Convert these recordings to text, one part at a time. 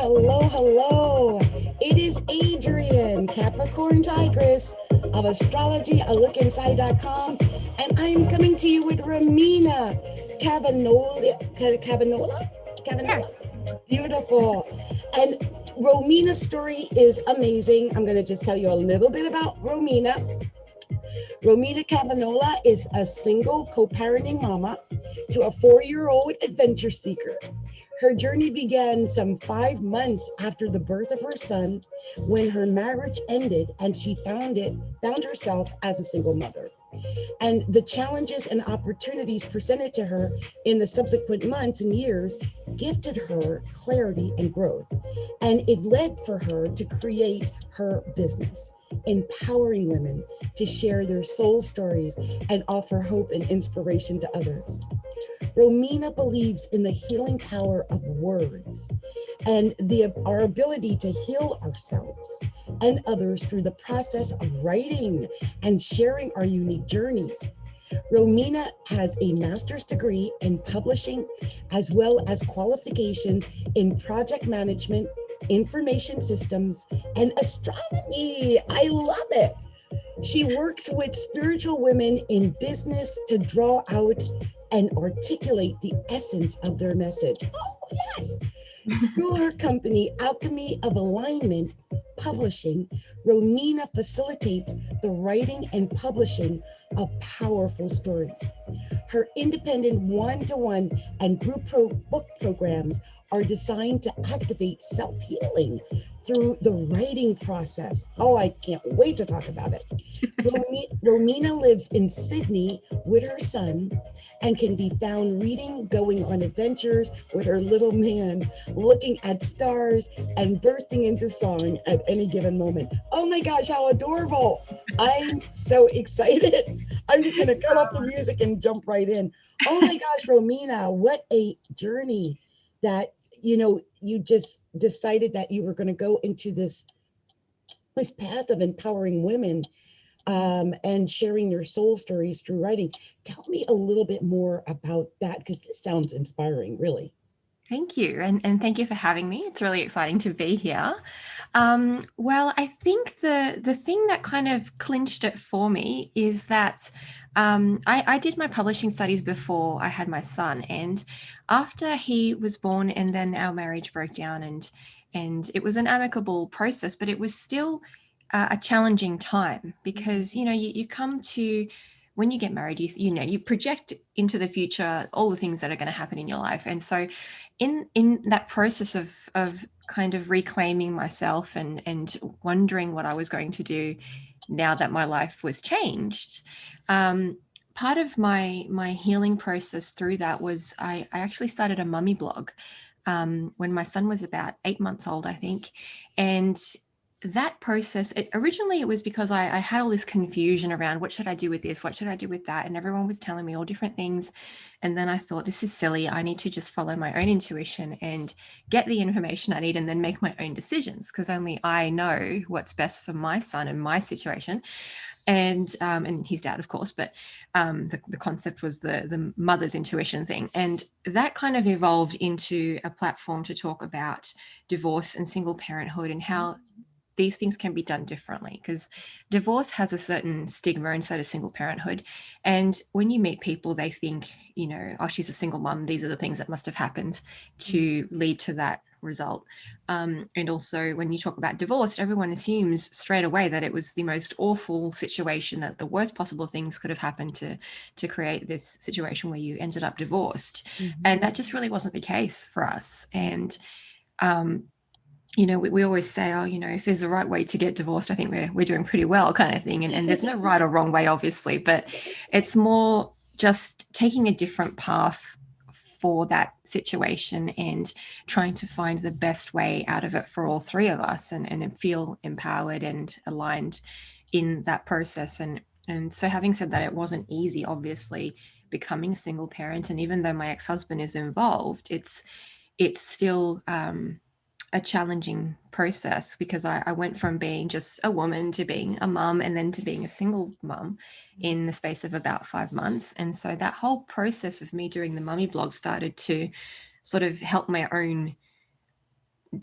hello. It is Adrienne, Capricorntigress of Astrology, alookinside.com, and I'm coming to you with Romina Cavagnola. Yeah. Beautiful. And Romina's story is amazing. I'm going to just tell you a little bit about Romina. Romina Cavagnola is a single co-parenting mama to a 4-year-old adventure seeker. Her journey began some 5 months after the birth of her son, when her marriage ended and she found herself as a single mother. And the challenges and opportunities presented to her in the subsequent months and years gifted her clarity and growth. And it led for her to create her business, empowering women to share their soul stories and offer hope and inspiration to others. Romina believes in the healing power of words and our ability to heal ourselves and others through the process of writing and sharing our unique journeys. Romina has a master's degree in publishing, as well as qualifications in project management, information systems, and astronomy. I love it. She works with spiritual women in business to draw out and articulate the essence of their message. Oh, yes. Through her company, Alchemy of Alignment Publishing, Romina facilitates the writing and publishing of powerful stories. Her independent one-to-one and group book programs are designed to activate self-healing through the writing process. Oh, I can't wait to talk about it. Romina lives in Sydney with her son and can be found reading, going on adventures with her little man, looking at stars, and bursting into song at any given moment. Oh my gosh, how adorable. I'm so excited. I'm just going to cut off the music and jump right in. Oh my gosh, Romina, what a journey that, you just decided that you were going to go into this path of empowering women and sharing your soul stories through writing. Tell me a little bit more about that, because this sounds inspiring, really. Thank you. And thank you for having me. It's really exciting to be here. Well, I think the thing that kind of clinched it for me is that I did my publishing studies before I had my son. And after he was born and then our marriage broke down, and it was an amicable process, but it was still a challenging time because, you come to, when you get married, you project into the future all the things that are going to happen in your life. And so in that process of kind of reclaiming myself and wondering what I was going to do now that my life was changed, part of my healing process through that was I actually started a mummy blog when my son was about 8 months old, I think. And that process, originally it was because I had all this confusion around what should I do with this, what should I do with that, and everyone was telling me all different things. And then I thought, this is silly. I need to just follow my own intuition and get the information I need and then make my own decisions, because only I know what's best for my son and my situation. And his dad, of course, but the concept was the mother's intuition thing. And that kind of evolved into a platform to talk about divorce and single parenthood and how these things can be done differently, because divorce has a certain stigma, and so does single parenthood. And when you meet people, they think, oh, she's a single mom. These are the things that must have happened to lead to that result. And also when you talk about divorce, everyone assumes straight away that it was the most awful situation, that the worst possible things could have happened to create this situation where you ended up divorced. Mm-hmm. And that just really wasn't the case for us. And we always say, oh, if there's a right way to get divorced, I think we're doing pretty well, kind of thing. And there's no right or wrong way, obviously, but it's more just taking a different path for that situation and trying to find the best way out of it for all three of us and feel empowered and aligned in that process. And so having said that, it wasn't easy, obviously, becoming a single parent. And even though my ex-husband is involved, it's still a challenging process, because I went from being just a woman to being a mum and then to being a single mum in the space of about 5 months. And so that whole process of me doing the mummy blog started to sort of help my own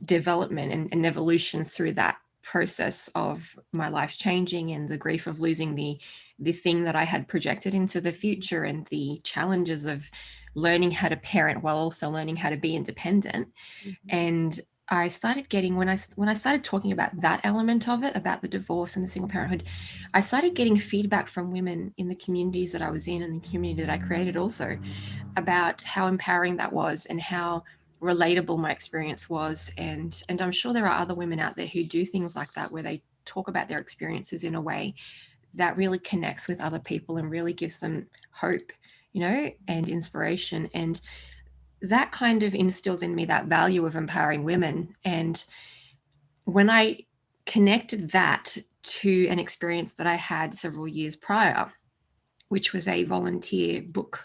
development and evolution through that process of my life changing and the grief of losing the thing that I had projected into the future, and the challenges of learning how to parent while also learning how to be independent. And I started getting, when I started talking about that element of it, about the divorce and the single parenthood, I started getting feedback from women in the communities that I was in and the community that I created also, about how empowering that was and how relatable my experience was. And I'm sure there are other women out there who do things like that, where they talk about their experiences in a way that really connects with other people and really gives them hope, and inspiration. And that kind of instilled in me that value of empowering women. And when I connected that to an experience that I had several years prior, which was a volunteer book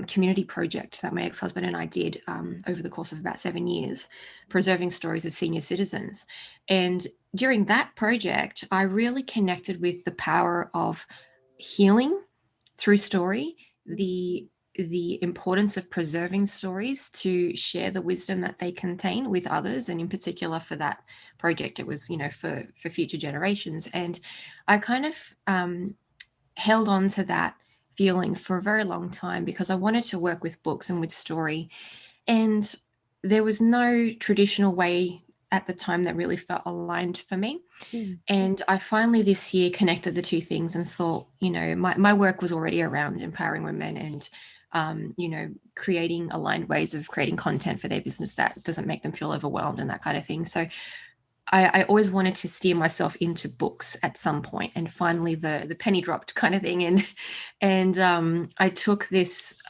community project that my ex-husband and I did over the course of about 7 years, preserving stories of senior citizens. And during that project, I really connected with the power of healing through story, the importance of preserving stories to share the wisdom that they contain with others. And in particular for that project, it was, for future generations. And I kind of held on to that feeling for a very long time, because I wanted to work with books and with story. And there was no traditional way at the time that really felt aligned for me. And I finally this year connected the two things and thought, my work was already around empowering women and, creating aligned ways of creating content for their business that doesn't make them feel overwhelmed and that kind of thing. So I always wanted to steer myself into books at some point, and finally the penny dropped kind of thing. And I took this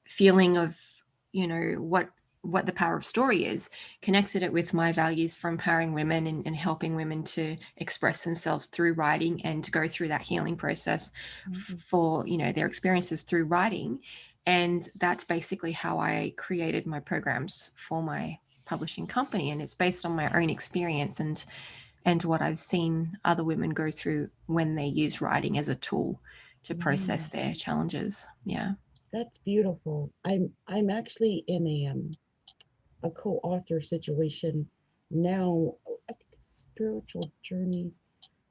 feeling of, what the power of story is, connected it with my values for empowering women and helping women to express themselves through writing and go through that healing process for, their experiences through writing. And that's basically how I created my programs for my publishing company. And it's based on my own experience and what I've seen other women go through when they use writing as a tool to process their challenges. Yeah. That's beautiful. I'm actually in a co-author situation now. I think it's spiritual journeys,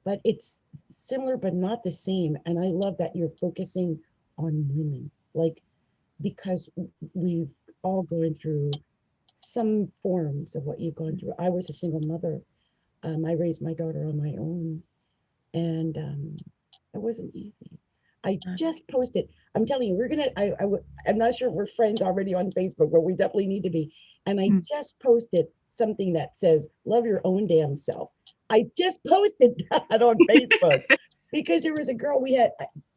but it's similar but not the same. And I love that you're focusing on women, like, because we've all gone through some forms of what you've gone through. I was a single mother. I raised my daughter on my own, and it wasn't easy. I just posted. I'm telling you, we're gonna. I'm not sure we're friends already on Facebook, but we definitely need to be. And I just posted something that says, "Love your own damn self." I just posted that on Facebook because there was a girl we had.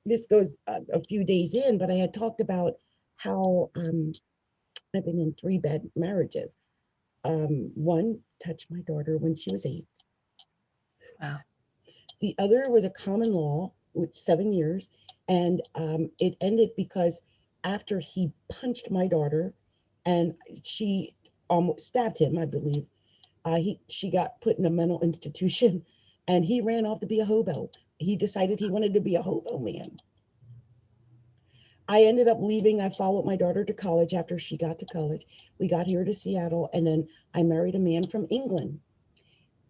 This goes a few days in, but I had talked about how I've been in 3 bad marriages. One touched my daughter when she was 8. Wow. The other was a common law, which 7 years, and it ended because after he punched my daughter, and she almost stabbed him, I believe. She got put in a mental institution, and he ran off to be a hobo. He decided he wanted to be a hobo man. I ended up leaving. I followed my daughter to college after she got to college. We got here to Seattle, and then I married a man from England.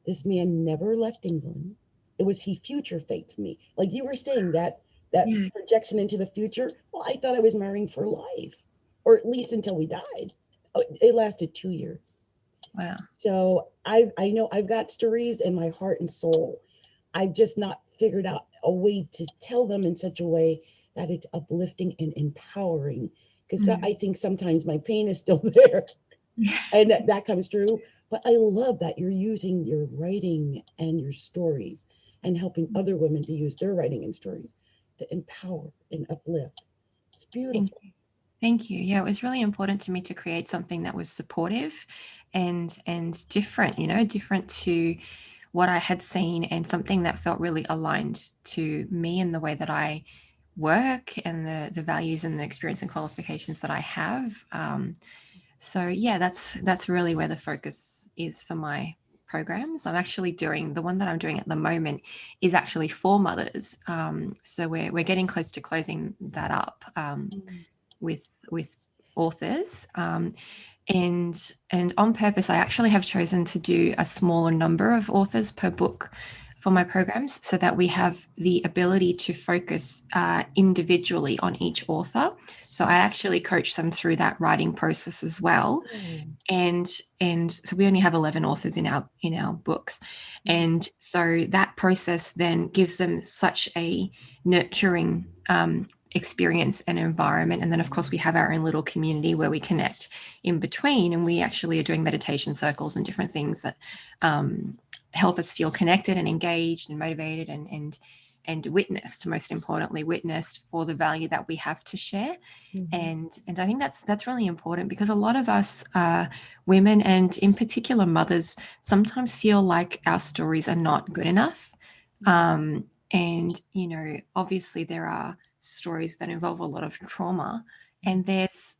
This man never left England. It was he future faked me. Like you were saying, that projection into the future. Well, I thought I was marrying for life, or at least until we died. It lasted 2 years. Wow. So I know I've got stories in my heart and soul. I've just not figured out a way to tell them in such a way that it's uplifting and empowering. Because I think sometimes my pain is still there, and that comes through. But I love that you're using your writing and your stories and helping other women to use their writing and stories to empower and uplift. It's beautiful. Thank you. Yeah, it was really important to me to create something that was supportive and different, different to what I had seen, and something that felt really aligned to me and the way that I work and the values and the experience and qualifications that I have. So yeah, that's really where the focus is for my programs. I'm actually doing the one that I'm doing at the moment is actually for mothers. So we're getting close to closing that up with authors. And on purpose, I actually have chosen to do a smaller number of authors per book for my programs so that we have the ability to focus individually on each author. So I actually coach them through that writing process as well. And so we only have 11 authors in our books, and so that process then gives them such a nurturing experience and environment. And then of course we have our own little community where we connect in between, and we actually are doing meditation circles and different things that help us feel connected and engaged and motivated and witnessed, most importantly witnessed for the value that we have to share. And I think that's really important, because a lot of us women, and in particular mothers, sometimes feel like our stories are not good enough. And obviously there are stories that involve a lot of trauma, and there's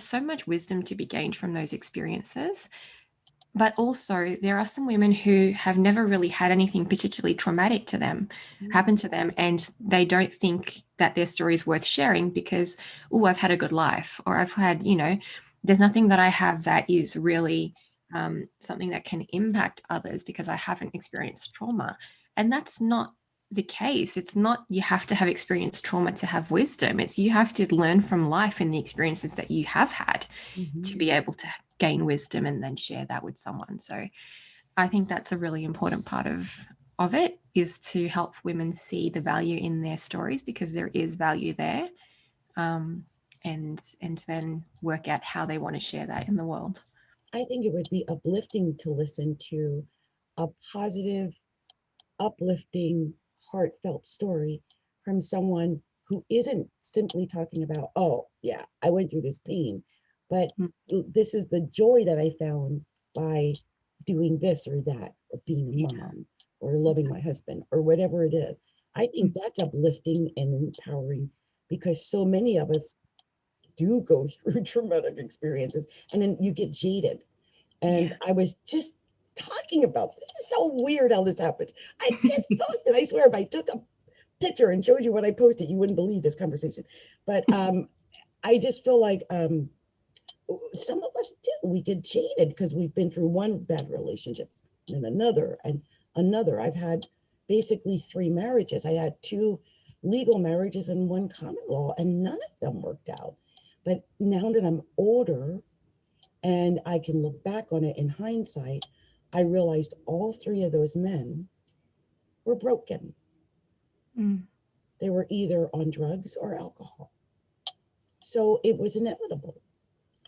so much wisdom to be gained from those experiences. But also there are some women who have never really had anything particularly traumatic to them happen to them, and they don't think that their story is worth sharing because, oh, I've had a good life, or I've had, there's nothing that I have that is really something that can impact others because I haven't experienced trauma. And that's not the case. It's not you have to have experienced trauma to have wisdom. It's you have to learn from life and the experiences that you have had to be able to gain wisdom and then share that with someone. So I think that's a really important part of it, is to help women see the value in their stories, because there is value there, and then work out how they want to share that in the world. I think it would be uplifting to listen to a positive, uplifting, heartfelt story from someone who isn't simply talking about, oh, yeah, I went through this pain, but this is the joy that I found by doing this or that, or being a mom, or loving my husband, or whatever it is. I think that's uplifting and empowering, because so many of us do go through traumatic experiences, and then you get jaded. And I was just talking about this is so weird how this happens. I just posted, I swear, if I took a picture and showed you what I posted, you wouldn't believe this conversation. But I just feel like some of us do. We get jaded because we've been through one bad relationship and another and another. I've had basically 3 marriages. I had 2 legal marriages and 1 common law, and none of them worked out. But now that I'm older and I can look back on it in hindsight, I realized all 3 of those men were broken. They were either on drugs or alcohol. So it was inevitable.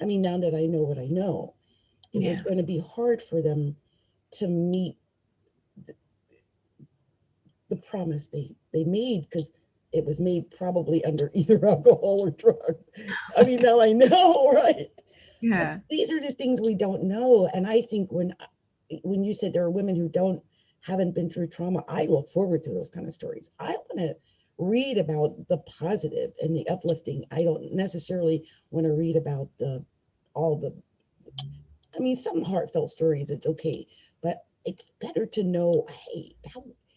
I mean, now that I know what I know, it was going to be hard for them to meet the promise they made, because it was made probably under either alcohol or drugs. I mean, now I know, right? Yeah. But these are the things we don't know. And I think when you said there are women who haven't been through trauma, I look forward to those kind of stories. I want to read about the positive and the uplifting. I don't necessarily want to read about I mean, some heartfelt stories, it's okay, but it's better to know, hey,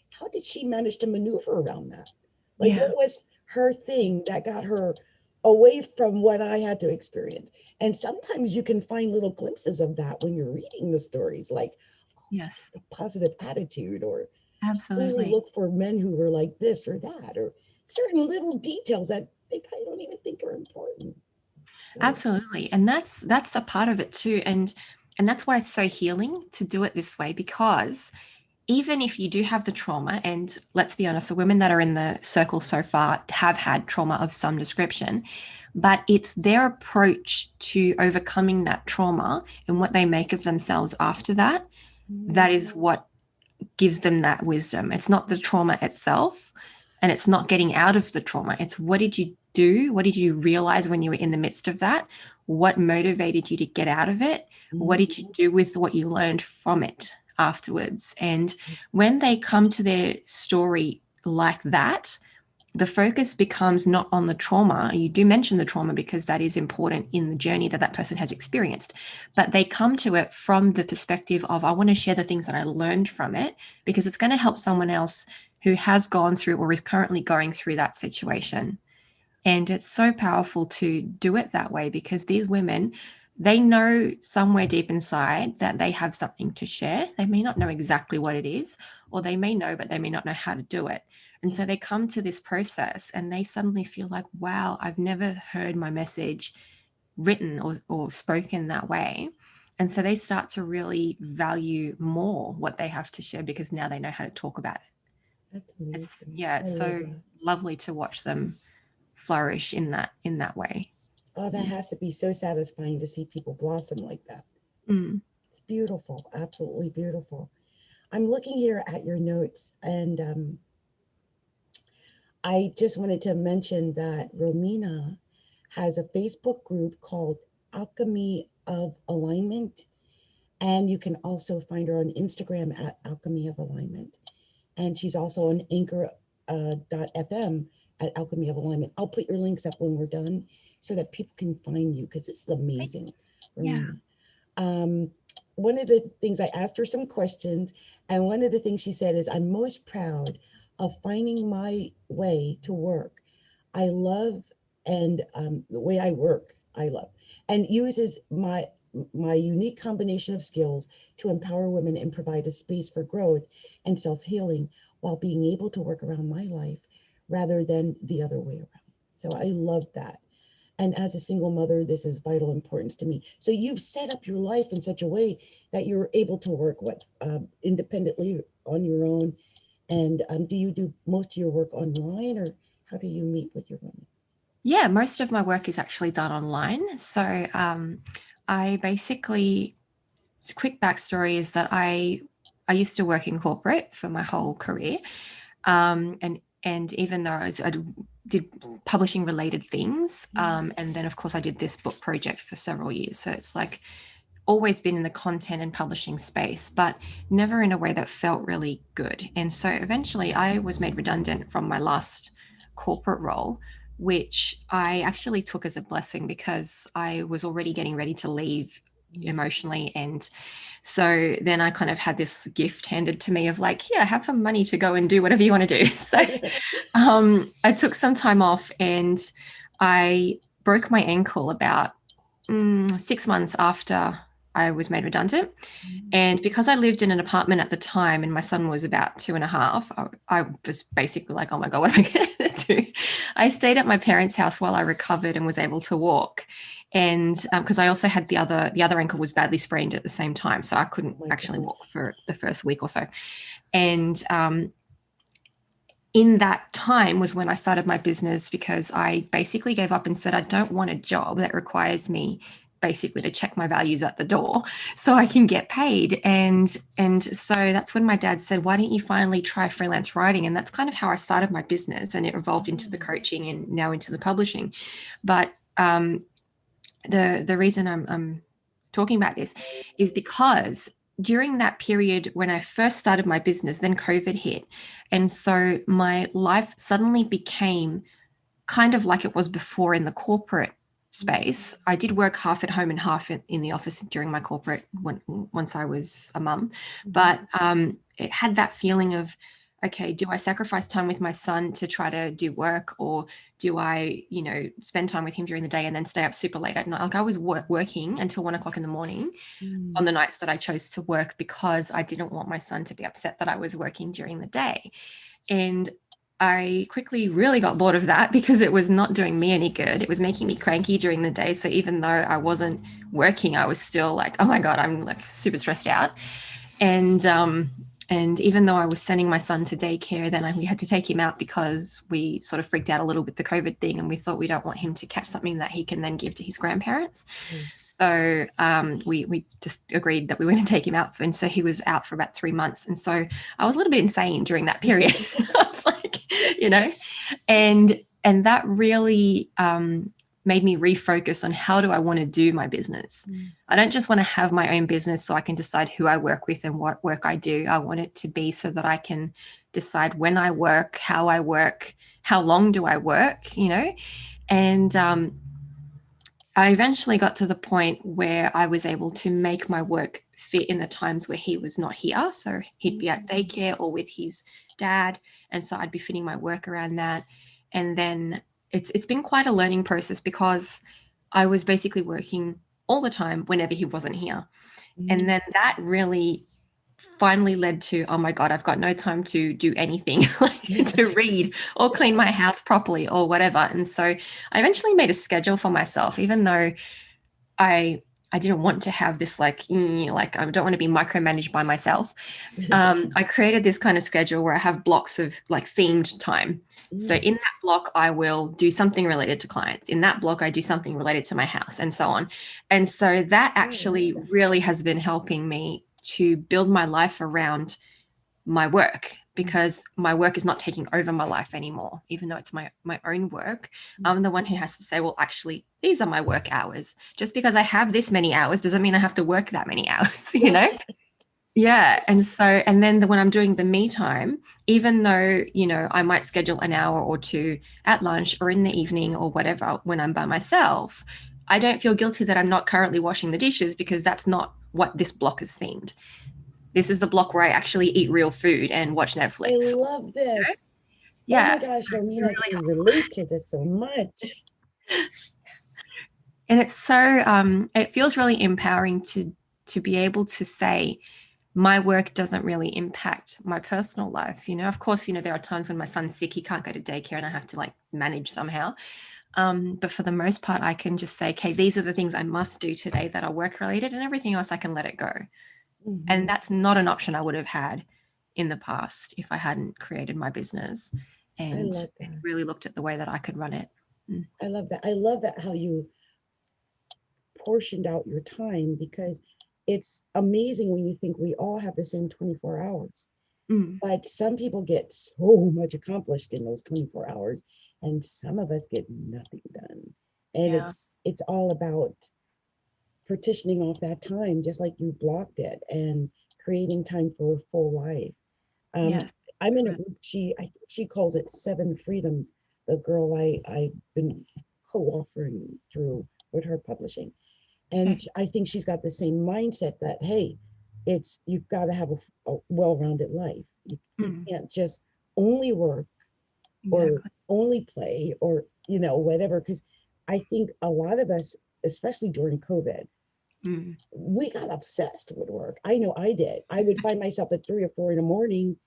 how did she manage to maneuver around that? Like, what was her thing that got her away from what I had to experience? And sometimes you can find little glimpses of that when you're reading the stories, like, Yes, a positive attitude, or really absolutely. look for men who were like this or that, or certain little details that they probably don't even think are important. So, Absolutely. And that's a part of it too. And that's why it's so healing to do it this way, because even if you do have the trauma, and let's be honest, the women that are in the circle so far have had trauma of some description, but it's their approach to overcoming that trauma and what they make of themselves after that, that is what gives them that wisdom. It's not the trauma itself, and it's not getting out of the trauma. It's what did you do? What did you realize when you were in the midst of that? What motivated you to get out of it? What did you do with what you learned from it afterwards? And when they come to their story like that, the focus becomes not on the trauma. You do mention the trauma because that is important in the journey that that person has experienced, but they come to it from the perspective of, I want to share the things that I learned from it, because it's going to help someone else who has gone through or is currently going through that situation. And it's so powerful to do it that way, because these women, they know somewhere deep inside that they have something to share. They may not know exactly what it is, or they may know, but they may not know how to do it. And so they come to this process and they suddenly feel like, wow, I've never heard my message written or spoken that way. And so they start to really value more what they have to share because now they know how to talk about it. That's amazing. It's I love so that. lovely to watch them flourish in that way. Oh, that has to be so satisfying to see people blossom like that. Mm. It's beautiful, absolutely beautiful. I'm looking here at your notes, and I just wanted to mention that Romina has a Facebook group called Alchemy of Alignment, and you can also find her on Instagram at Alchemy of Alignment. And she's also on Anchor .fm at Alchemy of Alignment. I'll put your links up when we're done so that people can find you because it's amazing, Yeah. Romina. Um, one of the things I asked her some questions, and one of the things she said is, I'm most proud of finding my way to work. I love and the way I work, I love, and uses my unique combination of skills to empower women and provide a space for growth and self-healing while being able to work around my life rather than the other way around. So I love that. And as a single mother, this is vital importance to me. So you've set up your life in such a way that you're able to work independently on your own. And do you do most of your work online, or how do you meet with your women? Yeah, most of my work is actually done online. So I basically, a quick backstory is that I used to work in corporate for my whole career, and even though I did publishing related things, and then of course I did this book project for several years. So it's like always been in the content and publishing space, but never in a way that felt really good. And so eventually I was made redundant from my last corporate role, which I actually took as a blessing because I was already getting ready to leave emotionally. And so then I kind of had this gift handed to me of like, here, have some money to go and do whatever you want to do. So I took some time off and I broke my ankle about 6 months after I was made redundant. And because I lived in an apartment at the time and my son was about 2.5, I was basically like, oh my God, what am I going to do? I stayed at my parents' house while I recovered and was able to walk. And because I also had the other ankle was badly sprained at the same time. So I couldn't actually walk for the first week or so. And in that time was when I started my business because I basically gave up and said, I don't want a job that requires me basically to check my values at the door so I can get paid. And so that's when my dad said, why don't you finally try freelance writing? And that's kind of how I started my business, and it evolved into the coaching and now into the publishing. But the reason I'm talking about this is because during that period when I first started my business, then COVID hit. And so my life suddenly became kind of like it was before in the corporate space. I did work half at home and half in the office during my corporate once I was a mum. But it had that feeling of, okay, do I sacrifice time with my son to try to do work, or do I, spend time with him during the day and then stay up super late at night? Like I was working until 1 o'clock in the morning on the nights that I chose to work because I didn't want my son to be upset that I was working during the day. And I quickly really got bored of that because it was not doing me any good. It was making me cranky during the day. So even though I wasn't working, I was still like, oh my God, I'm like super stressed out. And even though I was sending my son to daycare, then we had to take him out because we sort of freaked out a little with the COVID thing, and we thought we don't want him to catch something that he can then give to his grandparents. So we just agreed that we were going to take him out, and so he was out for about 3 months. And so I was a little bit insane during that period, like, and that really made me refocus on how do I want to do my business. I don't just want to have my own business so I can decide who I work with and what work I do. I want it to be so that I can decide when I work, how long do I work, and I eventually got to the point where I was able to make my work fit in the times where he was not here. So he'd be at daycare or with his dad. And so I'd be fitting my work around that. And then it's been quite a learning process because I was basically working all the time whenever he wasn't here. Mm. And then that really finally led to, oh my God, I've got no time to do anything, like to read or clean my house properly or whatever. And so I eventually made a schedule for myself, even though I didn't want to have this like I don't want to be micromanaged by myself. I created this kind of schedule where I have blocks of like themed time. So in that block, I will do something related to clients. In that block, I do something related to my house and so on. And so that actually really has been helping me to build my life around my work, because my work is not taking over my life anymore. Even though it's my own work, I'm the one who has to say, well, actually, these are my work hours. Just because I have this many hours doesn't mean I have to work that many hours, you know? Yeah. And so, and then when I'm doing the me time, even though, you know, I might schedule an hour or two at lunch or in the evening or whatever, when I'm by myself, I don't feel guilty that I'm not currently washing the dishes, because that's not what this block is themed. This is the block where I actually eat real food and watch Netflix. I love this. Yeah. Oh my gosh, Romina, I can relate to this so much. And it's so, it feels really empowering to be able to say, my work doesn't really impact my personal life. You know, of course, you know, there are times when my son's sick, he can't go to daycare and I have to like manage somehow. But for the most part, I can just say, okay, these are the things I must do today that are work related, and everything else I can let it go. And that's not an option I would have had in the past if I hadn't created my business and really looked at the way that I could run it. I love that. I love that how you portioned out your time, because it's amazing when you think we all have the same 24 hours. But some people get so much accomplished in those 24 hours, and some of us get nothing done. And it's all about partitioning off that time, just like you blocked it, and creating time for a full life. I'm in a group, she calls it 7 Freedoms, the girl I've been co-authoring through with her publishing. And I think she's got the same mindset that, hey, it's, you've got to have a well-rounded life. You can't just only work or only play or, you know, whatever. Because I think a lot of us, especially during COVID, we got obsessed with work. I know I did. I would find myself at 3 or 4 in the morning,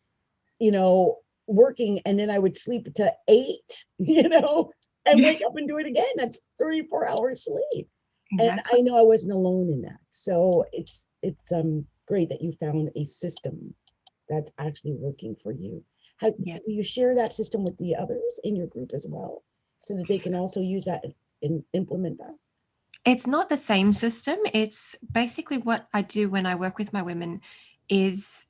you know, working, and then I would sleep to 8, you know, and wake up and do it again. That's 3 or 4 hours sleep. And I know I wasn't alone in that. So it's great that you found a system that's actually working for you. How do you share that system with the others in your group as well, so that they can also use that and implement that? It's not the same system. It's basically what I do when I work with my women is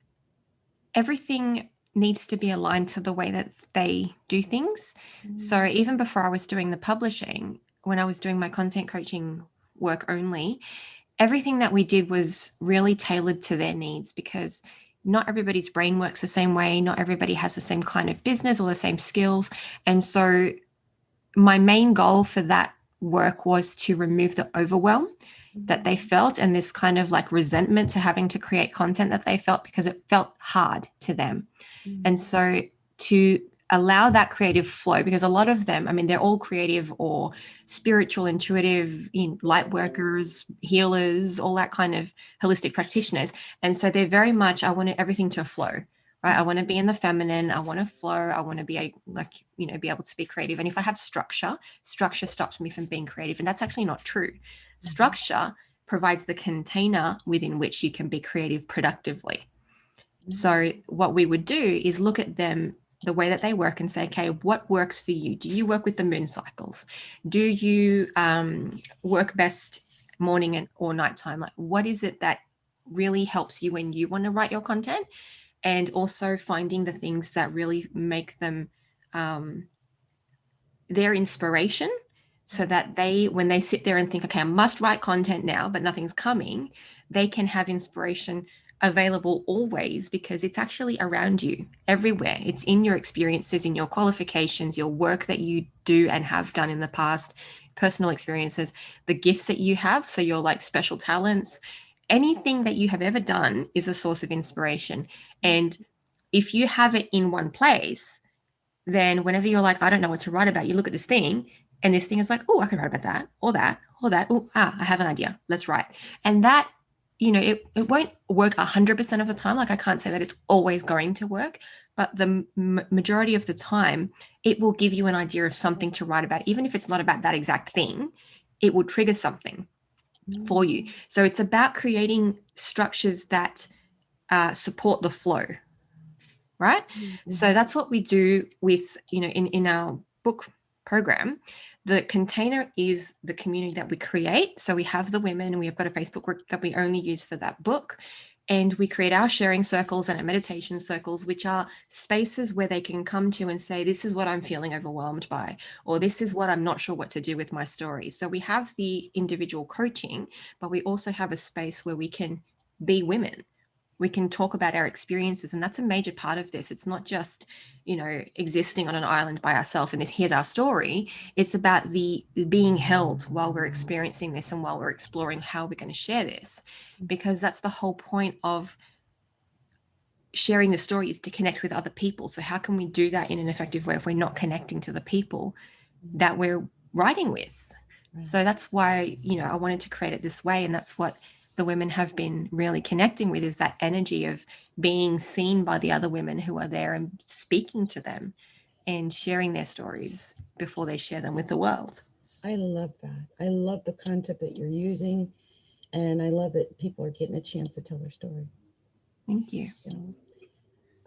everything needs to be aligned to the way that they do things. So even before I was doing the publishing, when I was doing my content coaching work only, everything that we did was really tailored to their needs, because not everybody's brain works the same way. Not everybody has the same kind of business or the same skills. And so my main goal for that work was to remove the overwhelm that they felt, and this kind of like resentment to having to create content that they felt, because it felt hard to them. And so to allow that creative flow, because a lot of them, I mean, they're all creative or spiritual, intuitive, light workers, healers, all that kind of holistic practitioners. And so they're very much, I want everything to flow, right? I want to be in the feminine. I want to flow. I want to be be able to be creative. And if I have structure stops me from being creative. And that's actually not true. Structure provides the container within which you can be creative productively. So what we would do is look at them, the way that they work, and say, okay, what works for you? Do you work with the moon cycles? Do you work best morning or nighttime? Like, what is it that really helps you when you want to write your content? And also finding the things that really make them their inspiration, so that when they sit there and think, okay, I must write content now, but nothing's coming, they can have inspiration available always, because it's actually around you everywhere. It's in your experiences, in your qualifications, your work that you do and have done in the past, personal experiences, the gifts that you have. So your like special talents, anything that you have ever done is a source of inspiration. And if you have it in one place, then whenever you're like, I don't know what to write about, you look at this thing And this thing is like, oh, I can write about that or that or that. Oh, I have an idea. Let's write. And that, it won't work 100% of the time. Like I can't say that it's always going to work, but the majority of the time, it will give you an idea of something to write about. Even if it's not about that exact thing, it will trigger something for you. So it's about creating structures that support the flow, right? So that's what we do with, in our book program. The container is the community that we create. So we have the women, we have got a Facebook group that we only use for that book. And we create our sharing circles and our meditation circles, which are spaces where they can come to and say, this is what I'm feeling overwhelmed by, or this is what I'm not sure what to do with my story. So we have the individual coaching, but we also have a space where we can be women. We can talk about our experiences, and that's a major part of this. It's not just, existing on an island by ourselves and here's our story. It's about the being held while we're experiencing this and while we're exploring how we're going to share this, because that's the whole point of sharing the story, is to connect with other people. So how can we do that in an effective way if we're not connecting to the people that we're writing with? So that's why, I wanted to create it this way. And that's what the women have been really connecting with, is that energy of being seen by the other women who are there and speaking to them and sharing their stories before they share them with the world. I love that. I love the concept that you're using. And I love that people are getting a chance to tell their story. Thank you.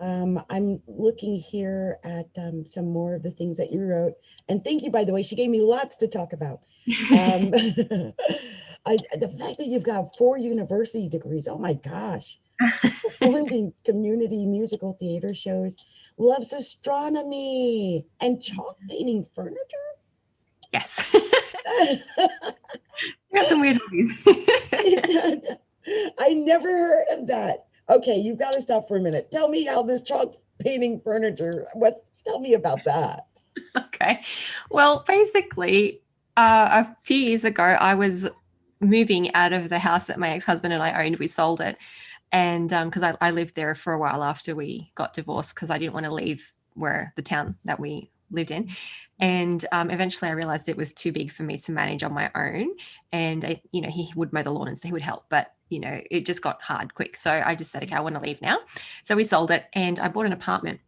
I'm looking here at some more of the things that you wrote. And thank you, by the way. She gave me lots to talk about. The fact that you've got 4 university degrees. Oh my gosh. Performed in community musical theater shows. Loves astronomy and chalk painting furniture. Yes. Got some weird hobbies. I never heard of that. Okay, you've got to stop for a minute. Tell me how this chalk painting furniture, tell me about that. Okay. Well, basically, a few years ago, I was moving out of the house that my ex-husband and I owned. We sold it. And because I lived there for a while after we got divorced, because I didn't want to leave the town that we lived in. And eventually I realized it was too big for me to manage on my own. And, he would mow the lawn and so he would help. But, it just got hard quick. So I just said, okay, I want to leave now. So we sold it and I bought an apartment.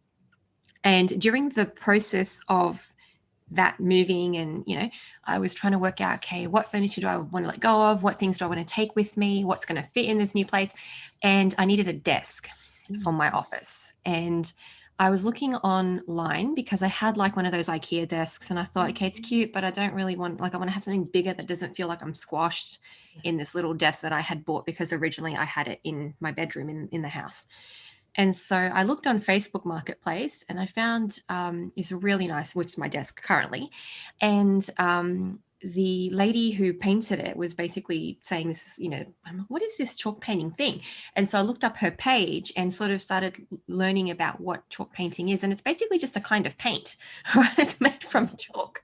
And during the process of that moving, and I was trying to work out, okay, what furniture do I want to let go of, what things do I want to take with me, what's going to fit in this new place. And I needed a desk for my office. And I was looking online because I had like one of those IKEA desks, and I thought, okay, it's cute, but I don't really want, I want to have something bigger that doesn't feel like I'm squashed in this little desk that I had bought, because originally I had it in my bedroom in the house. And so I looked on Facebook Marketplace and I found is a really nice, which is my desk currently. And the lady who painted it was basically saying this, what is this chalk painting thing? And so I looked up her page and sort of started learning about what chalk painting is. And it's basically just a kind of paint, right? It's made from chalk.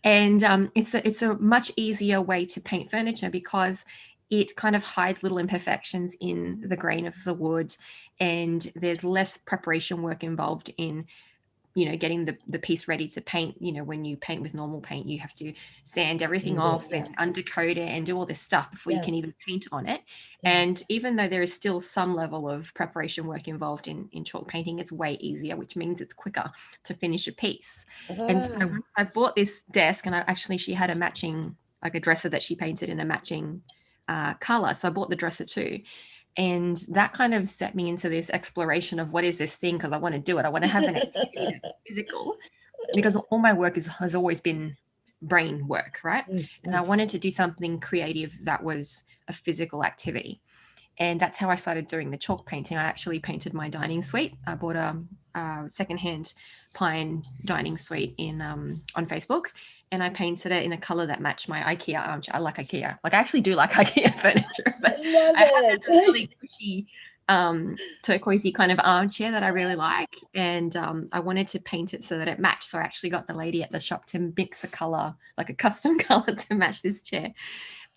And it's a much easier way to paint furniture, because it kind of hides little imperfections in the grain of the wood, and there's less preparation work involved in, getting the piece ready to paint. When you paint with normal paint, you have to sand everything off and undercoat it and do all this stuff before you can even paint on it. And even though there is still some level of preparation work involved in chalk painting, it's way easier, which means it's quicker to finish a piece. And so once I bought this desk, and she had a matching, like a dresser that she painted in a matching color. So I bought the dresser too. And that kind of set me into this exploration of what is this thing, because I want to do it. I want to have an activity that's physical, because all my work has always been brain work, right? And I wanted to do something creative that was a physical activity. And that's how I started doing the chalk painting. I actually painted my dining suite. I bought a secondhand pine dining suite on Facebook, and I painted it in a color that matched my IKEA armchair. I like IKEA. Like, I actually do like IKEA furniture, but I have this really cushy turquoisey kind of armchair that I really like. And I wanted to paint it so that it matched. So I actually got the lady at the shop to mix a color, like a custom color, to match this chair.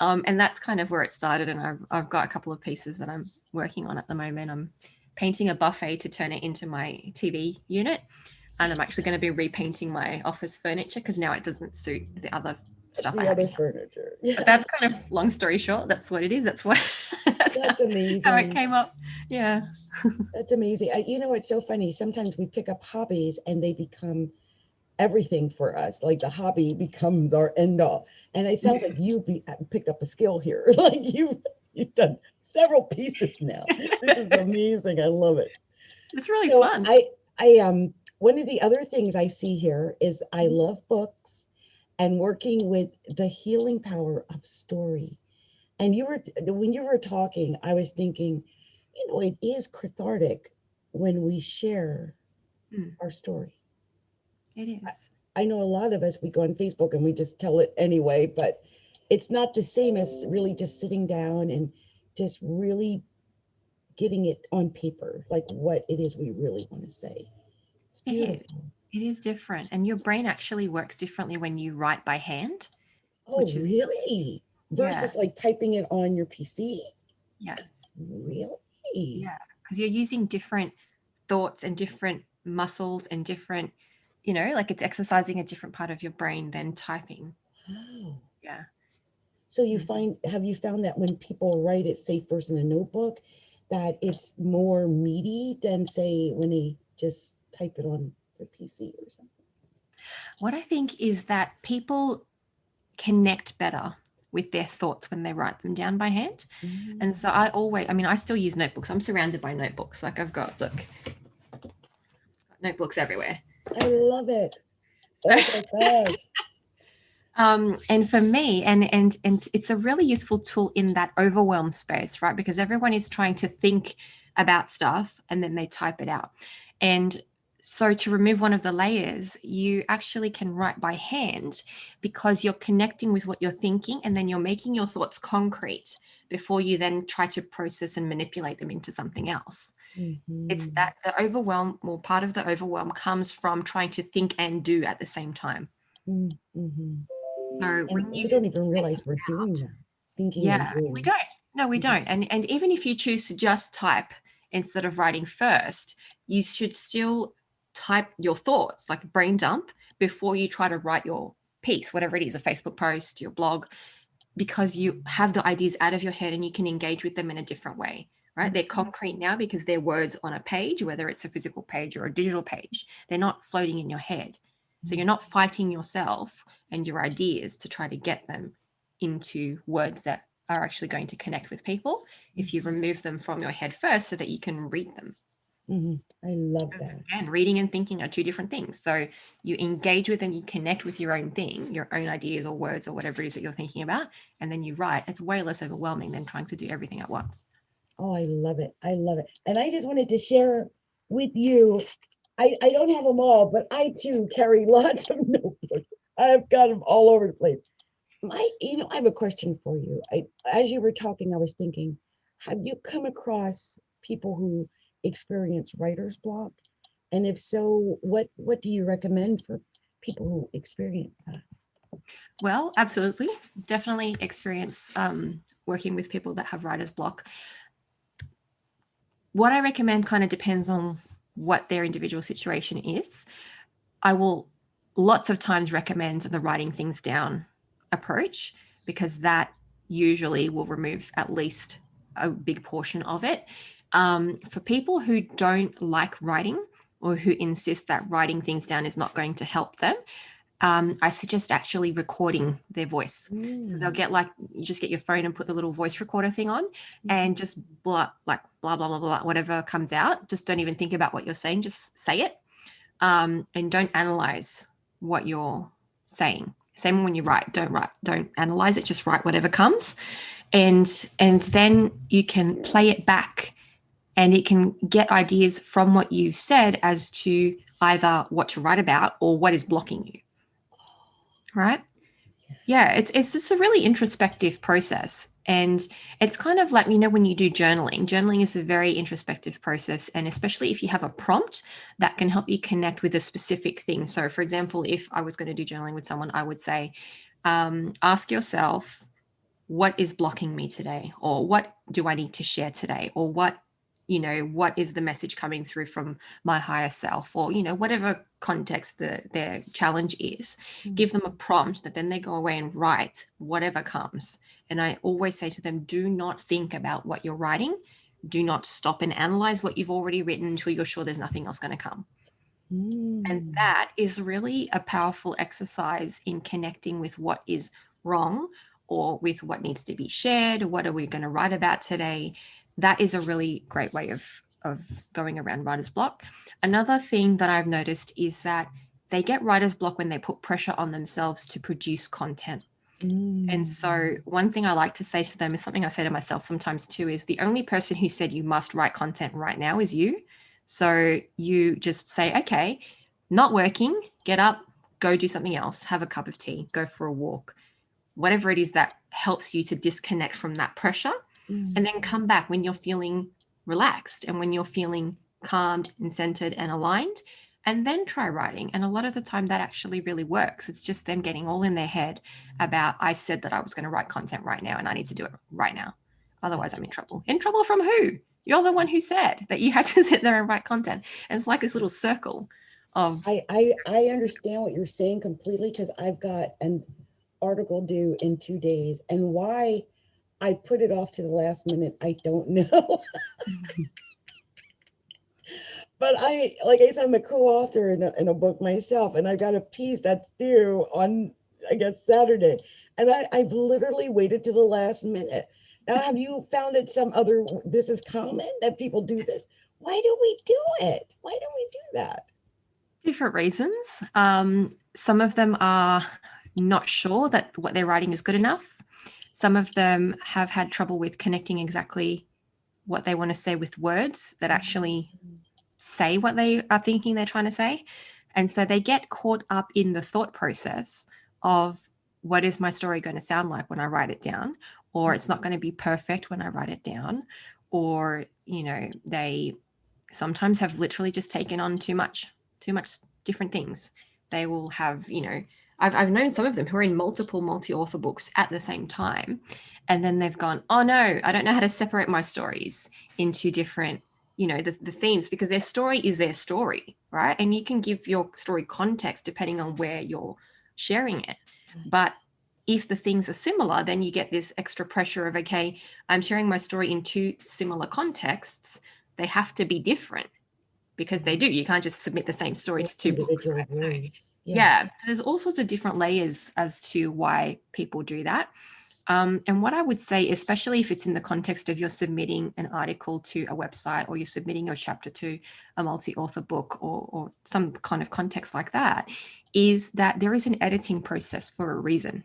And that's kind of where it started. And I've got a couple of pieces that I'm working on at the moment. I'm painting a buffet to turn it into my TV unit. and I'm actually going to be repainting my office furniture because now it doesn't suit the other stuff I The have other here. furniture. Yeah. But that's kind of, long story short, that's what it is. That's what That's amazing. how it came up. Yeah. That's amazing. You know, it's so funny. Sometimes we pick up hobbies and they become everything for us. Like the hobby becomes our end all. And it sounds like you picked up a skill here. Like you've done several pieces now. This is amazing. I love it. It's really So fun. one of the other things I see here is I love books and working with the healing power of story. And when you were talking, I was thinking, you know, it is cathartic when we share our story. It is. I know a lot of us, we go on Facebook and we just tell it anyway, but it's not the same as really just sitting down and just really getting it on paper, like what it is we really want to say. It's beautiful. It is different. And your brain actually works differently when you write by hand. Oh, Which is, really? Versus like typing it on your PC? Yeah. Really? Yeah. Because you're using different thoughts and different muscles and different, like it's exercising a different part of your brain than typing. Oh. Yeah. So have you found that when people write it, say first in a notebook, that it's more meaty than say when they just type it on their PC or something? What I think is that people connect better with their thoughts when they write them down by hand. Mm. And so I still use notebooks. I'm surrounded by notebooks. Like I've got, look, notebooks everywhere. I love it. Oh my gosh. And for me, and it's a really useful tool in that overwhelm space, right? Because everyone is trying to think about stuff and then they type it out. And so to remove one of the layers, you actually can write by hand because you're connecting with what you're thinking and then you're making your thoughts concrete before you then try to process and manipulate them into something else. Mm-hmm. It's that the overwhelm, or part of the overwhelm, comes from trying to think and do at the same time. Mm-hmm. So And we don't even realize we're doing that. Thinking and doing. we don't. No, we don't. And even if you choose to just type instead of writing first, you should still type your thoughts, like brain dump, before you try to write your piece, whatever it is, a Facebook post, your blog, because you have the ideas out of your head and you can engage with them in a different way, right? They're concrete now because they're words on a page, whether it's a physical page or a digital page. They're not floating in your head. So you're not fighting yourself and your ideas to try to get them into words that are actually going to connect with people if you remove them from your head first so that you can read them. Mm-hmm. I love that. And reading and thinking are two different things. So you engage with them, you connect with your own thing, your own ideas or words or whatever it is that you're thinking about, and then you write. It's way less overwhelming than trying to do everything at once. Oh, I love it. I love it. And I just wanted to share with you. I don't have them all, but I too carry lots of notebooks. I've got them all over the place. I have a question for you. As you were talking, I was thinking, have you come across people who experience writer's block? And if so, what do you recommend for people who experience that? Well, absolutely. Definitely experience working with people that have writer's block. What I recommend kind of depends on what their individual situation is. I will lots of times recommend the writing things down approach because that usually will remove at least a big portion of it. For people who don't like writing or who insist that writing things down is not going to help them, I suggest actually recording their voice. So they'll get you just get your phone and put the little voice recorder thing on and just blah, blah, blah, blah, whatever comes out. Just don't even think about what you're saying. Just say it. And don't analyze what you're saying. Same when you write. Don't analyze it. Just write whatever comes. And then you can play it back and it can get ideas from what you've said as to either what to write about or what is blocking you. Right? Yeah, it's just a really introspective process. And it's kind of like, when you do journaling is a very introspective process. And especially if you have a prompt that can help you connect with a specific thing. So for example, if I was going to do journaling with someone, I would say, ask yourself, what is blocking me today? Or what do I need to share today? Or what you know, what is the message coming through from my higher self, or, you know, whatever context their challenge is. Give them a prompt that then they go away and write whatever comes. And I always say to them, do not think about what you're writing. Do not stop and analyze what you've already written until you're sure there's nothing else going to come. And that is really a powerful exercise in connecting with what is wrong, or with what needs to be shared. What are we going to write about today? That is a really great way of going around writer's block. Another thing that I've noticed is that they get writer's block when they put pressure on themselves to produce content. And so one thing I like to say to them is something I say to myself sometimes too, is the only person who said you must write content right now is you. So you just say, okay, not working, get up, go do something else, have a cup of tea, go for a walk, whatever it is that helps you to disconnect from that pressure, and then come back when you're feeling relaxed and when you're feeling calmed and centered and aligned, and then try writing. And a lot of the time that actually really works. It's just them getting all in their head about, I said that I was going to write content right now and I need to do it right now. Otherwise I'm in trouble. In trouble from who? You're the one who said that you had to sit there and write content. And it's like this little circle of... I understand what you're saying completely, because I've got an article due in 2 days, and why I put it off to the last minute, I don't know. But like I said, I'm a co-author in a book myself, and I got a piece that's due on, I guess, Saturday. And I've literally waited to the last minute. Now, have you found it this is common that people do this? Why do we do it? Why do we do that? Different reasons. Some of them are not sure that what they're writing is good enough. Some of them have had trouble with connecting exactly what they want to say with words that actually say what they are thinking they're trying to say. And so they get caught up in the thought process of, what is my story going to sound like when I write it down? Or it's not going to be perfect when I write it down. Or, you know, they sometimes have literally just taken on too much different things. They will have, you know, I've known some of them who are in multiple multi-author books at the same time. And then they've gone, oh no, I don't know how to separate my stories into different, you know, the themes, because their story is their story, right? And you can give your story context depending on where you're sharing it. But if the things are similar, then you get this extra pressure of, okay, I'm sharing my story in two similar contexts. They have to be different, because they do. You can't just submit the same story to two books, right? So, yeah, there's all sorts of different layers as to why people do that. And what I would say, especially if it's in the context of you're submitting an article to a website, or you're submitting your chapter to a multi-author book, or some kind of context like that, is that there is an editing process for a reason.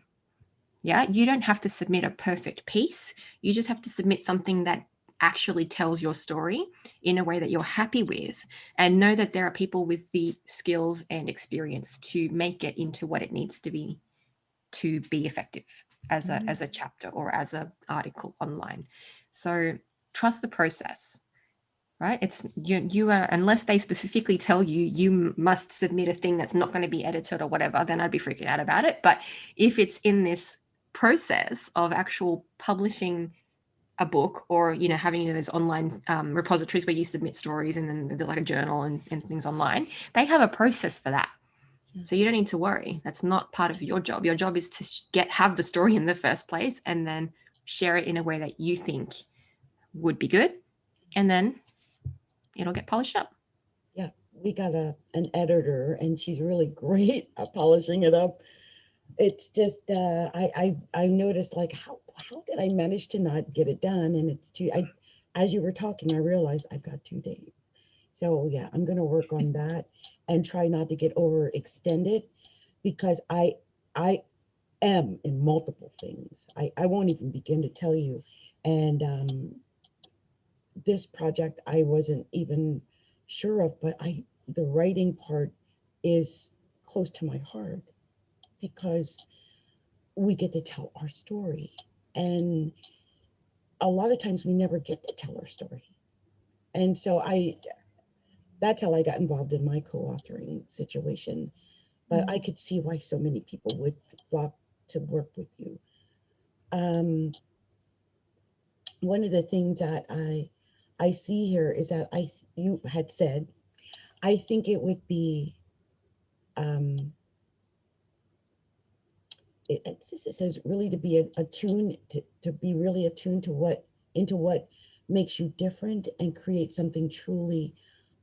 Yeah, you don't have to submit a perfect piece. You just have to submit something that actually tells your story in a way that you're happy with, and know that there are people with the skills and experience to make it into what it needs to be effective as a chapter or as an article online. So trust the process, right? It's you are, unless they specifically tell you you must submit a thing that's not going to be edited or whatever, then I'd be freaking out about it. But if it's in this process of actual publishing a book, or, you know, having, you know, those online repositories where you submit stories and then they're like a journal and things online, they have a process for that. So you don't need to worry. That's not part of your job. Your job is to have the story in the first place, and then share it in a way that you think would be good, and then it'll get polished up. Yeah, we got an editor, and she's really great at polishing it up. It's just I noticed, like, how did I manage to not get it done? And it's too, as you were talking, I realized I've got 2 days. So yeah, I'm gonna work on that and try not to get overextended, because I am in multiple things. I won't even begin to tell you. And this project I wasn't even sure of, but the writing part is close to my heart, because we get to tell our story. And a lot of times we never get to tell our story. And so that's how I got involved in my co-authoring situation. But I could see why so many people would flock to work with you. One of the things that I I see here is that you had said, I think it would be, um, it says really to be attuned to be really attuned to what makes you different and create something truly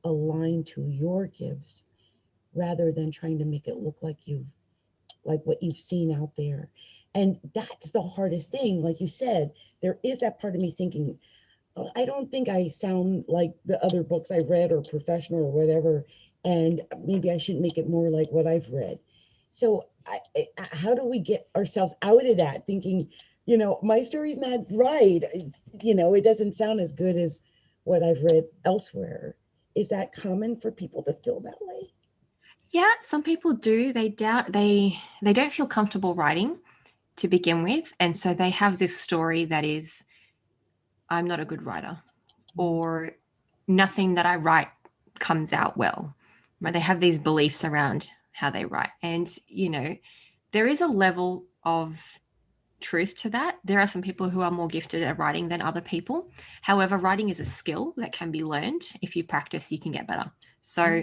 aligned to your gifts rather than trying to make it look like what you've seen out there. And that's the hardest thing. Like you said, there is that part of me thinking, "Oh, I don't think I sound like the other books I've read or professional or whatever, and maybe I should make it more like what I've read." So how do we get ourselves out of that thinking, my story's not right? It doesn't sound as good as what I've read elsewhere. Is that common for people to feel that way? Yeah, some people do. They doubt they don't feel comfortable writing to begin with, and so they have this story that is, I'm not a good writer, or nothing that I write comes out well. Right? They have these beliefs around how they write, and there is a level of truth to that. There are some people who are more gifted at writing than other people. However, writing is a skill that can be learned. If you practice, you can get better. So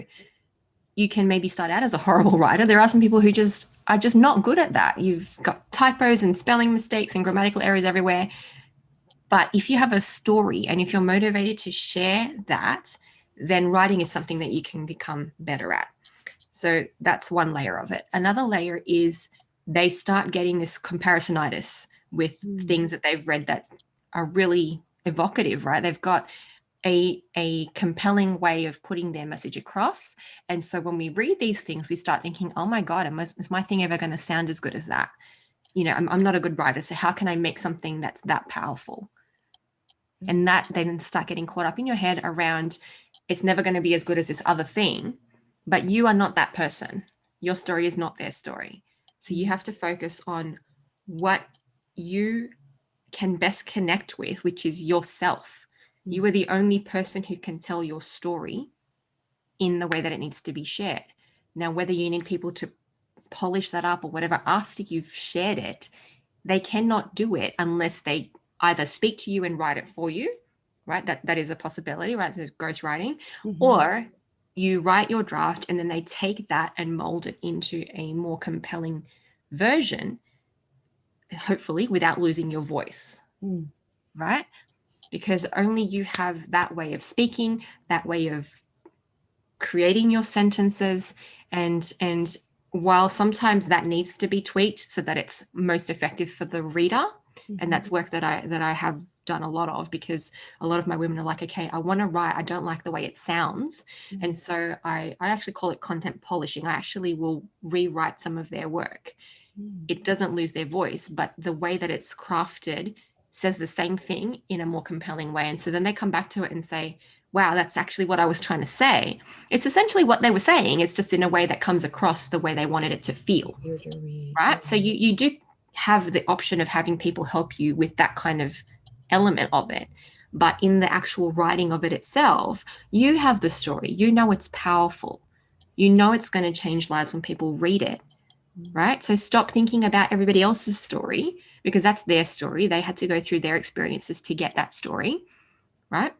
you can maybe start out as a horrible writer. There are some people who are just not good at that. You've got typos and spelling mistakes and grammatical errors everywhere. But if you have a story and if you're motivated to share that, then writing is something that you can become better at. So that's one layer of it. Another layer is they start getting this comparisonitis with things that they've read that are really evocative, right? They've got a compelling way of putting their message across. And so when we read these things, we start thinking, oh my God, is my thing ever going to sound as good as that? I'm not a good writer. So how can I make something that's that powerful? And that then start getting caught up in your head around, it's never going to be as good as this other thing, but you are not that person. Your story is not their story. So you have to focus on what you can best connect with, which is yourself. You are the only person who can tell your story in the way that it needs to be shared. Now, whether you need people to polish that up or whatever after you've shared it, they cannot do it unless they either speak to you and write it for you, right? That is a possibility, right? So ghostwriting, or you write your draft and then they take that and mold it into a more compelling version, hopefully without losing your voice, right? Because only you have that way of speaking, that way of creating your sentences, and while sometimes that needs to be tweaked so that it's most effective for the reader, and that's work that I have done a lot of, because a lot of my women are like, okay, I want to write, I don't like the way it sounds, and so I actually call it content polishing. I actually will rewrite some of their work. It doesn't lose their voice, but the way that it's crafted says the same thing in a more compelling way. And so then they come back to it and say, wow, that's actually what I was trying to say. It's essentially what they were saying. It's just in a way that comes across the way they wanted it to feel. Right. So you do have the option of having people help you with that kind of element of it. But in the actual writing of it itself, you have the story. You know it's powerful. You know it's going to change lives when people read it. Right. So stop thinking about everybody else's story, because that's their story. They had to go through their experiences to get that story. Right.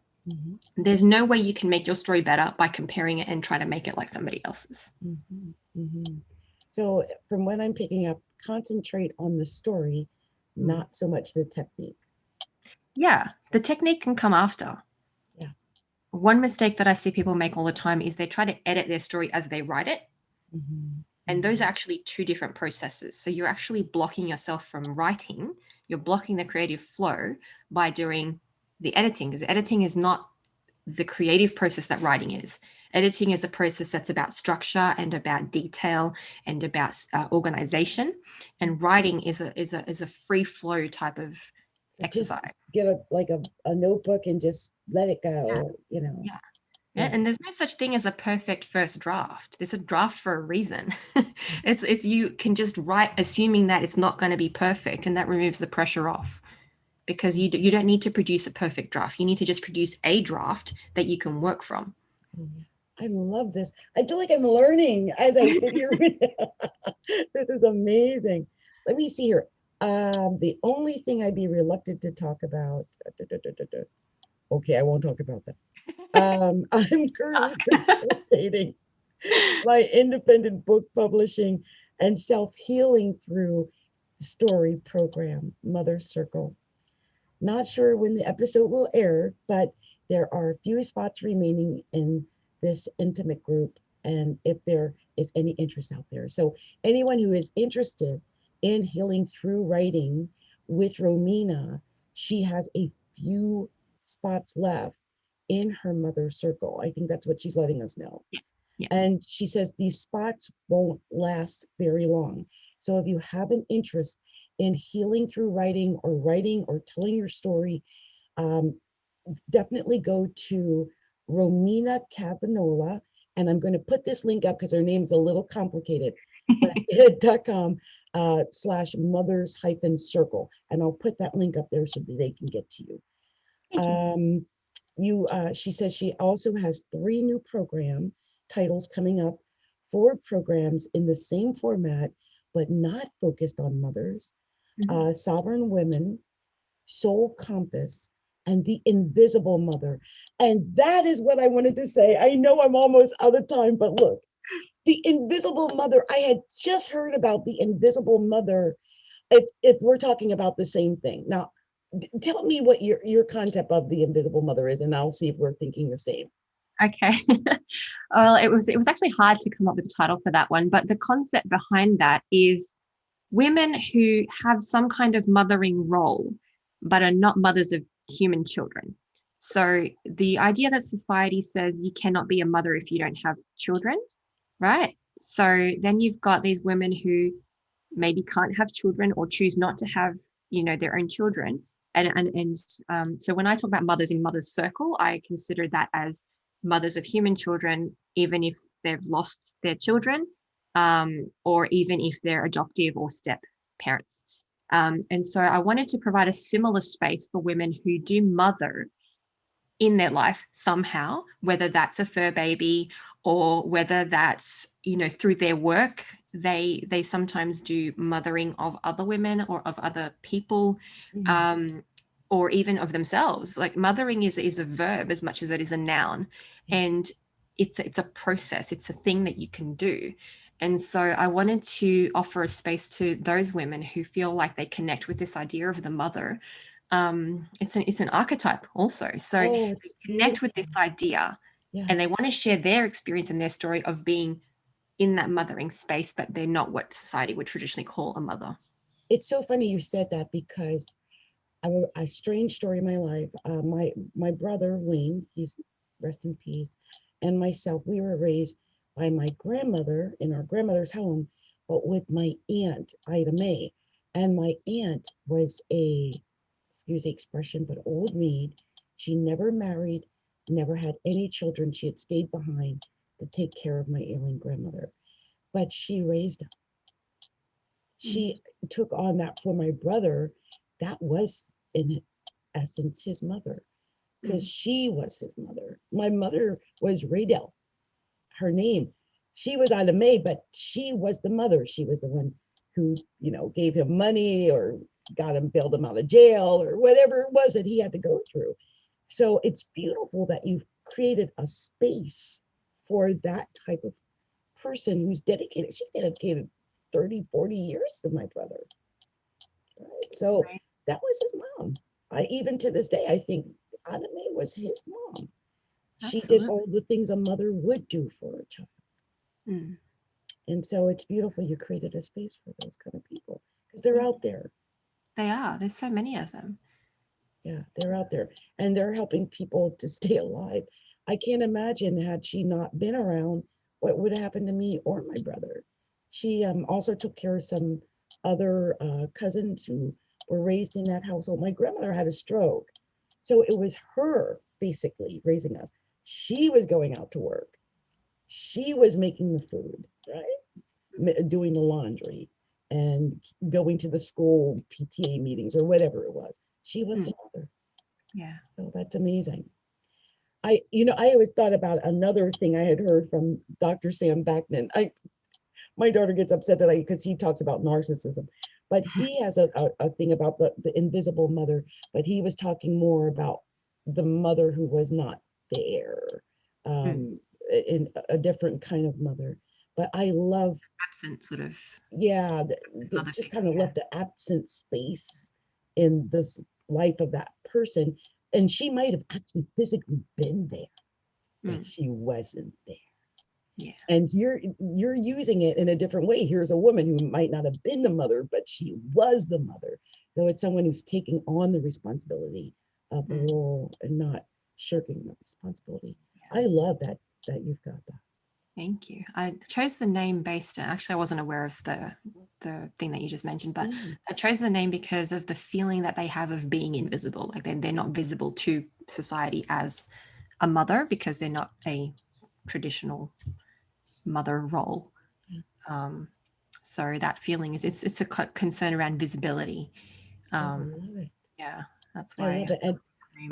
There's no way you can make your story better by comparing it and try to make it like somebody else's. So from what I'm picking up, concentrate on the story, not so much the technique. Yeah, the technique can come after. Yeah. One mistake that I see people make all the time is they try to edit their story as they write it. And those are actually two different processes. So you're actually blocking yourself from writing. You're blocking the creative flow by doing the editing, because editing is not the creative process that writing is. Editing is a process that's about structure and about detail and about organization. And writing is a free flow type of exercise. Just get a notebook and just let it go, Yeah. And there's no such thing as a perfect first draft. There's a draft for a reason. It's you can just write assuming that it's not going to be perfect, and that removes the pressure off, because you don't need to produce a perfect draft. You need to just produce a draft that you can work from. I love this. I feel like I'm learning as I sit here. This is amazing. Let me see here. The only thing I'd be reluctant to talk about. Okay, I won't talk about that. I'm currently Ask. facilitating my independent book publishing and self-healing through story program, Mother Circle. Not sure when the episode will air, but there are a few spots remaining in this intimate group, and if there is any interest out there. So, anyone who is interested in healing through writing with Romina, she has a few spots left in her mother circle. I think that's what she's letting us know. Yes. Yeah. And she says these spots won't last very long. So if you have an interest in healing through writing or telling your story, um, definitely go to Romina Cavagnola. And I'm going to put this link up because her name's a little complicated, but .com / mothers hyphen circle. And I'll put that link up there so that they can get to you. Thank you. She says she also has 3 new program titles coming up, 4 programs in the same format, but not focused on mothers, sovereign women, soul compass, and the invisible mother. And that is what I wanted to say. I know I'm almost out of time, but look, the invisible mother, I had just heard about the invisible mother. If we're talking about the same thing now, tell me what your concept of the invisible mother is, and I'll see if we're thinking the same. Okay. Well, it was actually hard to come up with a title for that one, but the concept behind that is women who have some kind of mothering role, but are not mothers of human children. So the idea that society says you cannot be a mother if you don't have children, right? So then you've got these women who maybe can't have children or choose not to have, their own children. So when I talk about mothers in mother's circle, I consider that as mothers of human children, even if they've lost their children, or even if they're adoptive or step parents. And so I wanted to provide a similar space for women who do mother in their life somehow, whether that's a fur baby or whether that's, through their work. They sometimes do mothering of other women or of other people, or even of themselves. Like mothering is a verb as much as it is a noun, and it's a process. It's a thing that you can do. And so I wanted to offer a space to those women who feel like they connect with this idea of the mother. It's an archetype also. So they connect with this idea, and they want to share their experience and their story of being in that mothering space, but they're not what society would traditionally call a mother. It's so funny you said that because a strange story in my life. My brother Wayne, he's rest in peace, and myself, we were raised by my grandmother in our grandmother's home, but with my aunt Ida May, and my aunt was excuse the expression, but old maid. She never married, never had any children. She had stayed behind to take care of my ailing grandmother, but she raised us. She took on that for my brother. That was in essence his mother, because she was his mother. My mother was Radel, her name. She was Ida May, but she was the mother. She was the one who, gave him money or got him, bailed him out of jail or whatever it was that he had to go through. So it's beautiful that you've created a space for that type of person who's dedicated. She dedicated 30, 40 years to my brother. Right? So that was his mom. Even to this day, I think Ida May was his mom. Absolutely. She did all the things a mother would do for a child. And so it's beautiful you created a space for those kind of people, because they're out there. They are. There's so many of them. Yeah, they're out there, and they're helping people to stay alive. I can't imagine, had she not been around, what would happen to me or my brother. She also took care of some other cousins who were raised in that household. My grandmother had a stroke, so it was her basically raising us. She was going out to work. She was making the food, right? Doing the laundry and going to the school PTA meetings or whatever it was. She was the mother. Yeah. So that's amazing. I always thought about another thing I had heard from Dr. Sam Backman. My daughter gets upset that because he talks about narcissism, but he has a thing about the invisible mother, but he was talking more about the mother who was not there, in a different kind of mother. But I love absent sort of the just kind of left an absent space in this life of that person. And she might have actually physically been there, but she wasn't there. Yeah. And you're using it in a different way. Here's a woman who might not have been the mother, but she was the mother. So it's someone who's taking on the responsibility of the role and not shirking the responsibility. I love that you've got that. Thank you. I chose the name based, actually I wasn't aware of the thing that you just mentioned, but I chose the name because of the feeling that they have of being invisible. Like they're not visible to society as a mother because they're not a traditional mother role. So that feeling is it's a concern around visibility. Yeah, that's why I love it. And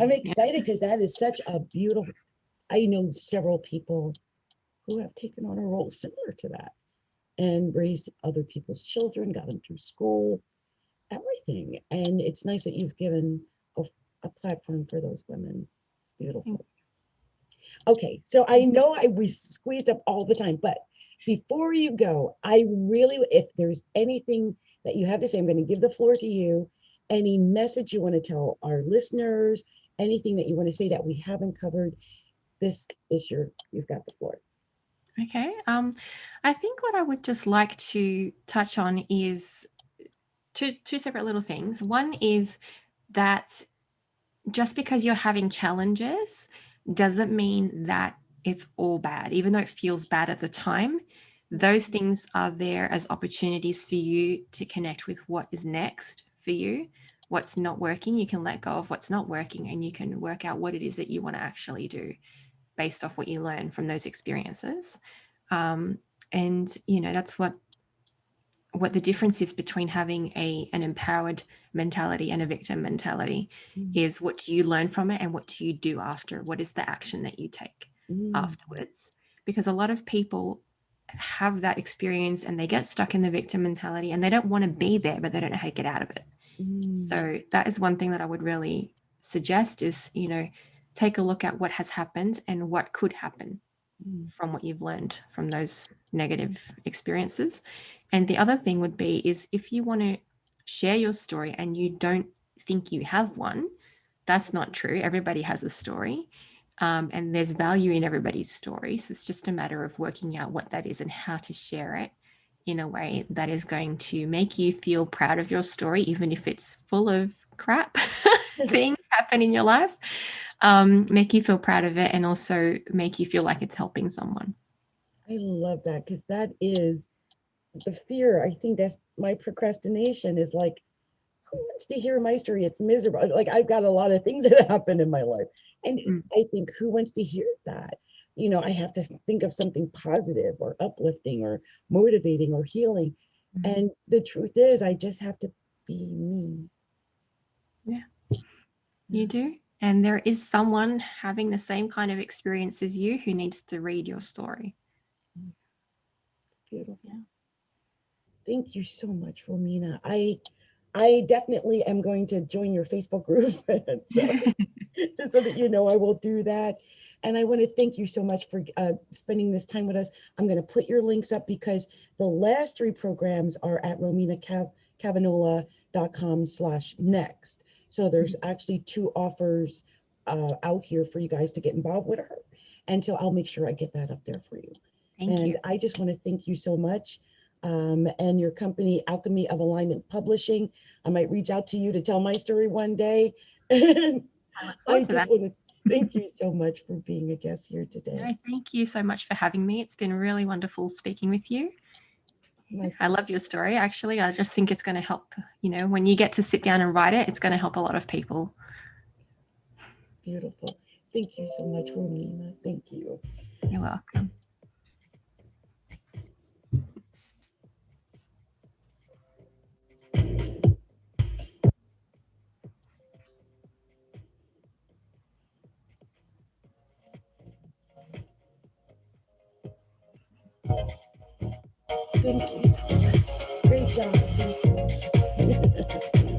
I'm excited because that is such a beautiful, I know several people who have taken on a role similar to that and raised other people's children, got them through school, everything. And it's nice that you've given a platform for those women. It's beautiful. Okay, so I know we squeezed up all the time, but before you go, I really, if there's anything that you have to say, I'm going to give the floor to you. Any message you want to tell our listeners, anything that you want to say that we haven't covered, this is you've got the floor. Okay. I think what I would just like to touch on is two separate little things. One is that just because you're having challenges doesn't mean that it's all bad. Even though it feels bad at the time, those things are there as opportunities for you to connect with what is next for you. What's not working, you can let go of what's not working, and you can work out what it is that you want to actually do based off what you learn from those experiences. And that's what the difference is between having an empowered mentality and a victim mentality is what do you learn from it and what do you do after? What is the action that you take afterwards? Because a lot of people have that experience and they get stuck in the victim mentality and they don't want to be there, but they don't know how to get out of it. So that is one thing that I would really suggest is, take a look at what has happened and what could happen from what you've learned from those negative experiences. And the other thing would be is if you want to share your story and you don't think you have one, that's not true. Everybody has a story, and there's value in everybody's story. So it's just a matter of working out what that is and how to share it in a way that is going to make you feel proud of your story, even if it's full of crap things happen in your life. Make you feel proud of it and also make you feel like it's helping someone. I love that because that is the fear. I think that's my procrastination is like, who wants to hear my story? It's miserable. Like I've got a lot of things that happen in my life. And I think who wants to hear that? I have to think of something positive or uplifting or motivating or healing. And the truth is I just have to be me. Yeah, you do. And there is someone having the same kind of experience as you who needs to read your story. It's beautiful. Yeah. Thank you so much, Romina. I definitely am going to join your Facebook group just so that I will do that. And I want to thank you so much for spending this time with us. I'm going to put your links up because the last 3 programs are at rominacavagnola.com/next. So there's actually 2 offers out here for you guys to get involved with her. And so I'll make sure I get that up there for you. Thank you. I just want to thank you so much. And your company, Alchemy of Alignment Publishing. I might reach out to you to tell my story one day. I just want to thank you so much for being a guest here today. No, thank you so much for having me. It's been really wonderful speaking with you. I love your story, actually. I just think it's going to help, when you get to sit down and write it, it's going to help a lot of people. Beautiful. Thank you so much, Romina. Thank you. You're welcome. Thank you so much. Great job. Thank you.